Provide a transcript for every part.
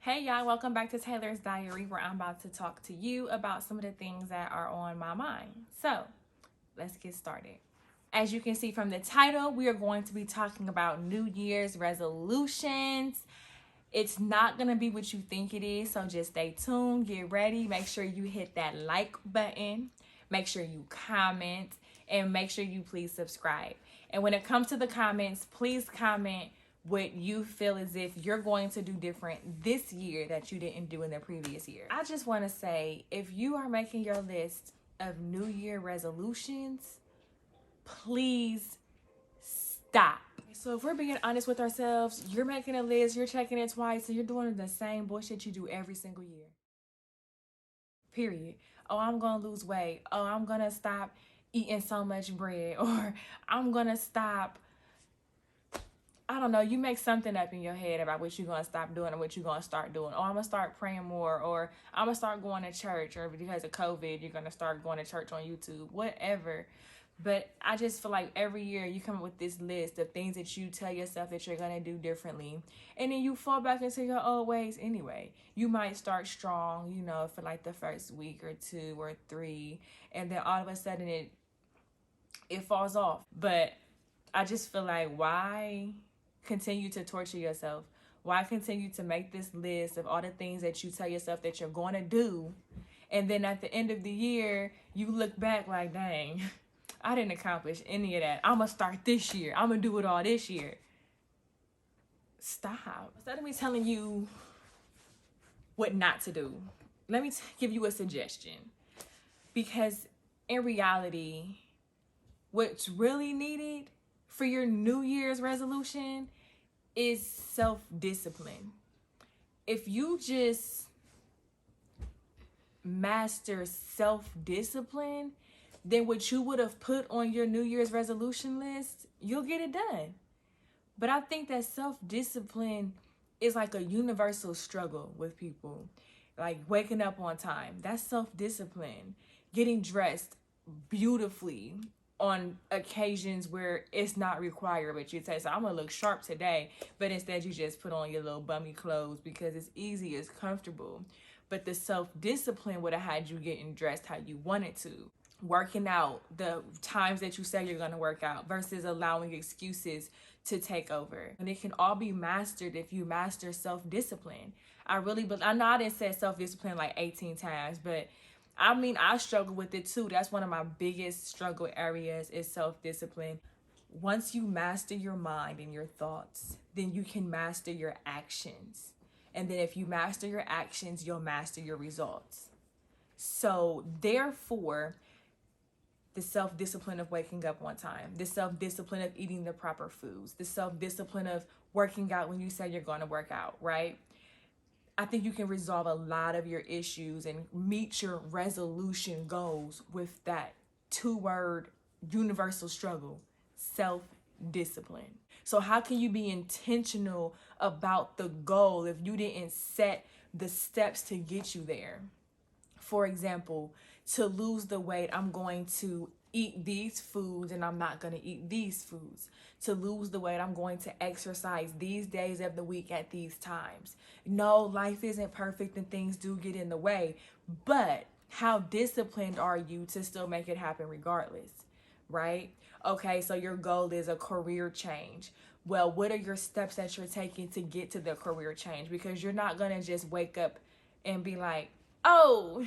Hey y'all, welcome back to Taylor's Diary, where I'm about to talk to you about some of the things that are on my mind. So let's get started. As you can see from the title, we are going to be talking about New Year's resolutions. It's not going to be what you think it is, so just stay tuned, get ready, make sure you hit that like button, make sure you comment, and make sure you please subscribe. And when it comes to the comments, please comment what you feel as if you're going to do different this year that you didn't do in the previous year. I just want to say, if you are making your list of New Year resolutions, please stop. So if we're being honest with ourselves, you're making a list, you're checking it twice, and you're doing the same bullshit you do every single year. Period. Oh, I'm gonna lose weight. Oh, I'm gonna stop eating so much bread. Or I'm gonna stop, I don't know, you make something up in your head about what you're going to stop doing or what you're going to start doing. Oh, I'm going to start praying more, or I'm going to start going to church, or because of COVID, you're going to start going to church on YouTube, whatever. But I just feel like every year you come up with this list of things that you tell yourself that you're going to do differently. And then you fall back into your old ways anyway. You might start strong, for like the first week or 2 or 3. And then all of a sudden it falls off. But I just feel like, why continue to torture yourself? Why continue to make this list of all the things that you tell yourself that you're going to do, and then at the end of the year you look back like, dang, I didn't accomplish any of that. I'm gonna start this year, I'm gonna do it all this year. Stop. Instead of me telling you what not to do, let me give you a suggestion. Because in reality, what's really needed for your New Year's resolution is self-discipline. If you just master self-discipline, then what you would have put on your New Year's resolution list, you'll get it done. But I think that self-discipline is like a universal struggle with people. Like waking up on time, that's self-discipline. Getting dressed beautifully on occasions where it's not required, but you say, so I'm gonna look sharp today, but instead you just put on your little bummy clothes because it's easy, it's comfortable. But the self-discipline would have had you getting dressed how you wanted to, working out the times that you say you're gonna work out versus allowing excuses to take over. And it can all be mastered if you master self-discipline. I know I didn't say self-discipline like 18 times, but I mean, I struggle with it too. That's one of my biggest struggle areas is self-discipline. Once you master your mind and your thoughts, then you can master your actions. And then if you master your actions, you'll master your results. So therefore, the self-discipline of waking up on time, the self-discipline of eating the proper foods, the self-discipline of working out when you say you're going to work out, right? I think you can resolve a lot of your issues and meet your resolution goals with that 2-word universal struggle, self-discipline. So how can you be intentional about the goal if you didn't set the steps to get you there? For example, to lose the weight, I'm going to eat these foods and I'm not going to eat these foods. To lose the weight, I'm going to exercise these days of the week at these times. No, life isn't perfect and things do get in the way, but how disciplined are you to still make it happen regardless, right? Okay, so your goal is a career change. Well, what are your steps that you're taking to get to the career change? Because you're not going to just wake up and be like, oh,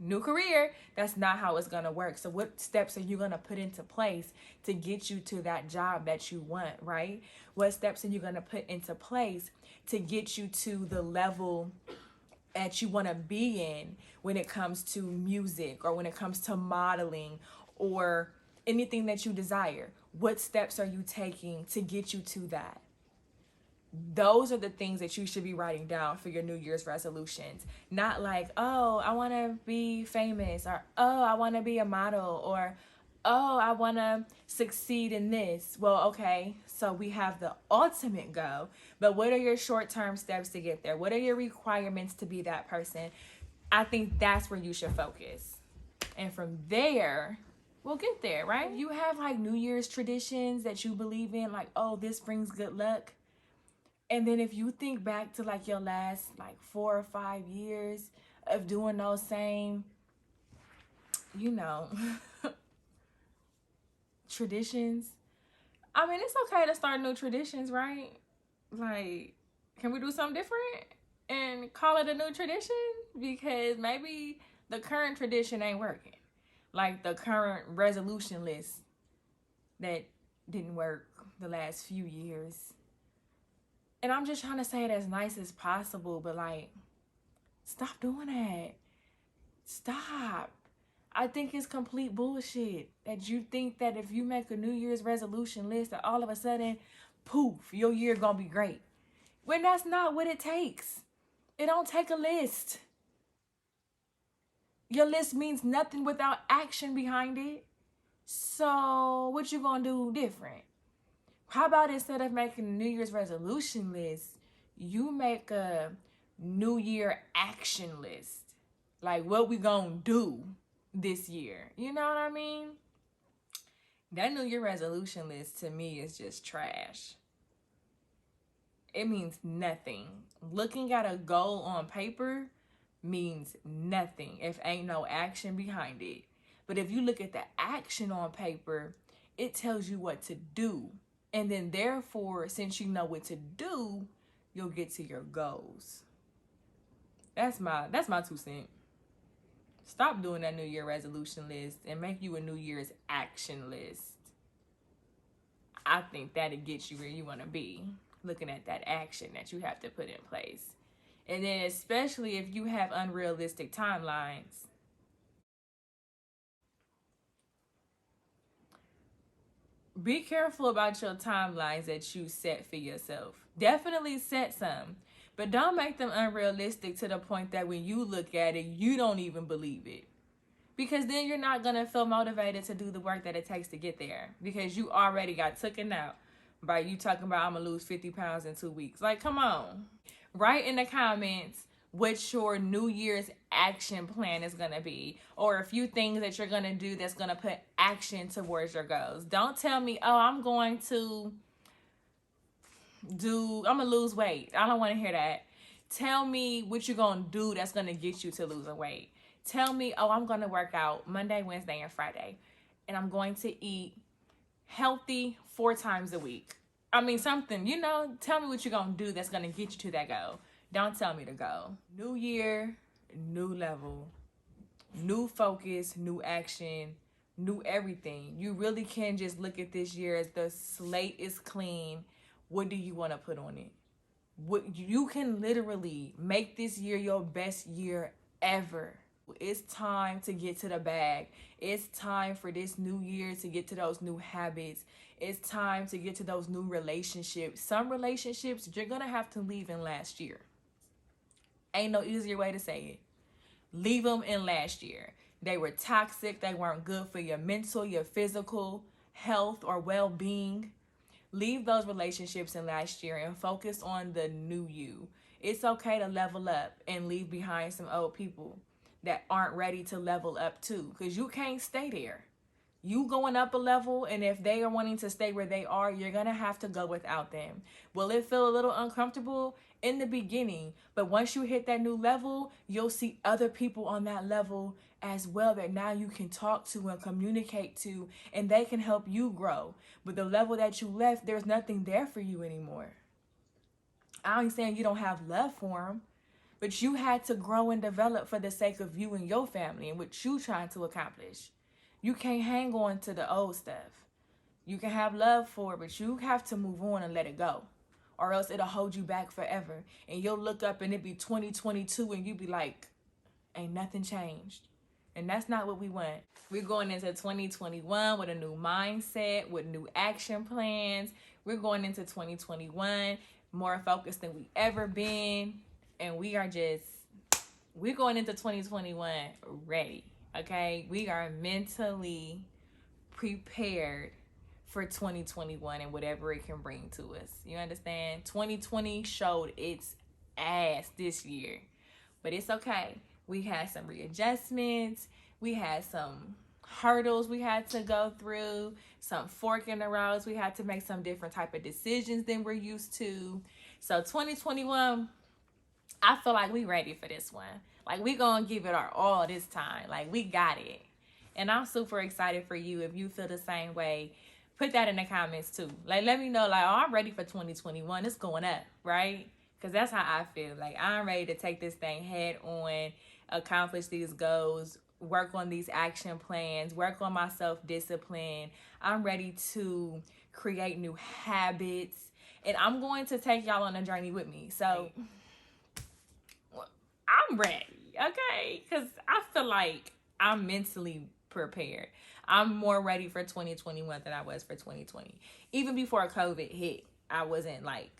new career. That's not how it's going to work. So what steps are you going to put into place to get you to that job that you want, right? What steps are you going to put into place to get you to the level that you want to be in when it comes to music or when it comes to modeling or anything that you desire? What steps are you taking to get you to that? Those are the things that you should be writing down for your New Year's resolutions. Not like, oh, I want to be famous, or oh, I want to be a model, or oh, I want to succeed in this. Well, okay, so we have the ultimate goal, but what are your short-term steps to get there? What are your requirements to be that person? I think that's where you should focus. And from there, we'll get there, right? You have like New Year's traditions that you believe in, like, oh, this brings good luck. And then if you think back to like your last like 4 or 5 years of doing those same, you know, traditions. I mean, it's okay to start new traditions, right? Like, can we do something different and call it a new tradition? Because maybe the current tradition ain't working. Like the current resolution list that didn't work the last few years. And I'm just trying to say it as nice as possible, but like, stop doing that. Stop. I think it's complete bullshit that you think that if you make a New Year's resolution list that all of a sudden, poof, your year gonna be great. When that's not what it takes. It don't take a list. Your list means nothing without action behind it. So what you gonna do different? How about instead of making a New Year's resolution list, you make a New Year action list? Like what we gonna do this year. You know what I mean? That New Year resolution list to me is just trash. It means nothing. Looking at a goal on paper means nothing if ain't no action behind it. But if you look at the action on paper, it tells you what to do. And then therefore, since you know what to do, you'll get to your goals. That's my 2 cents. Stop doing that New Year resolution list and make you a New Year's action list. I think that'll get you where you want to be, looking at that action that you have to put in place. And then especially if you have unrealistic timelines. Be careful about your timelines that you set for yourself. Definitely set some, but don't make them unrealistic to the point that when you look at it, you don't even believe it. Because then you're not going to feel motivated to do the work that it takes to get there. Because you already got taken out by you talking about I'm going to lose 50 pounds in 2 weeks. Like, come on. Write in the comments what your New Year's action plan is going to be. Or a few things that you're going to do that's going to put action towards your goals. Don't tell me, oh, I'm going to lose weight. I don't want to hear that. Tell me what you're going to do that's going to get you to losing weight. Tell me, oh, I'm going to work out Monday, Wednesday, and Friday. And I'm going to eat healthy 4 times a week. I mean, something, tell me what you're going to do that's going to get you to that goal. Don't tell me to go. New year, new level, new focus, new action, new everything. You really can just look at this year as the slate is clean. What do you want to put on it? What you can literally make this year your best year ever. It's time to get to the bag. It's time for this new year to get to those new habits. It's time to get to those new relationships. Some relationships you're going to have to leave in last year. Ain't no easier way to say it. Leave them in last year. They were toxic. They weren't good for your mental, your physical health or well-being. Leave those relationships in last year and focus on the new you. It's okay to level up and leave behind some old people that aren't ready to level up too, because you can't stay there. You going up a level, and if they are wanting to stay where they are, you're going to have to go without them. Will it feel a little uncomfortable in the beginning? But once you hit that new level, you'll see other people on that level as well that now you can talk to and communicate to, and they can help you grow. But the level that you left, there's nothing there for you anymore. I ain't saying you don't have love for them, but you had to grow and develop for the sake of you and your family and what you trying to accomplish. You can't hang on to the old stuff. You can have love for it, but you have to move on and let it go. Or else it'll hold you back forever. And you'll look up and it be 2022 and you be like, ain't nothing changed. And that's not what we want. We're going into 2021 with a new mindset, with new action plans. We're going into 2021 more focused than we ever been. And we're going into 2021 ready. Okay, we are mentally prepared for 2021 and whatever it can bring to us. You understand? 2020 showed its ass this year, but it's okay. We had some readjustments. We had some hurdles we had to go through, some fork in the roads. We had to make some different type of decisions than we're used to. So 2021, I feel like we ready for this one. Like, we gonna give it our all this time. Like, we got it. And I'm super excited for you. If you feel the same way, put that in the comments too. Like, let me know, like, oh, I'm ready for 2021. It's going up, right? Because that's how I feel. Like, I'm ready to take this thing head on, accomplish these goals, work on these action plans, work on my self-discipline. I'm ready to create new habits. And I'm going to take y'all on a journey with me. So I'm ready, okay? Because I feel like I'm mentally prepared. I'm more ready for 2021 than I was for 2020. Even before COVID hit, I wasn't like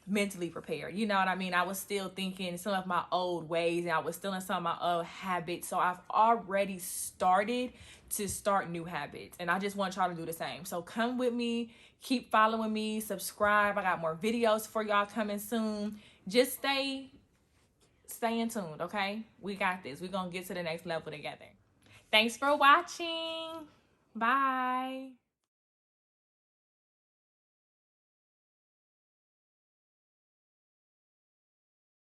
mentally prepared. You know what I mean? I was still thinking some of my old ways, and I was still in some of my old habits. So I've already started to start new habits, and I just want y'all to do the same. So come with me, keep following me, subscribe. I got more videos for y'all coming soon. Just stay in tuned, okay? We got this. We're gonna get to the next level together. Thanks for watching. Bye.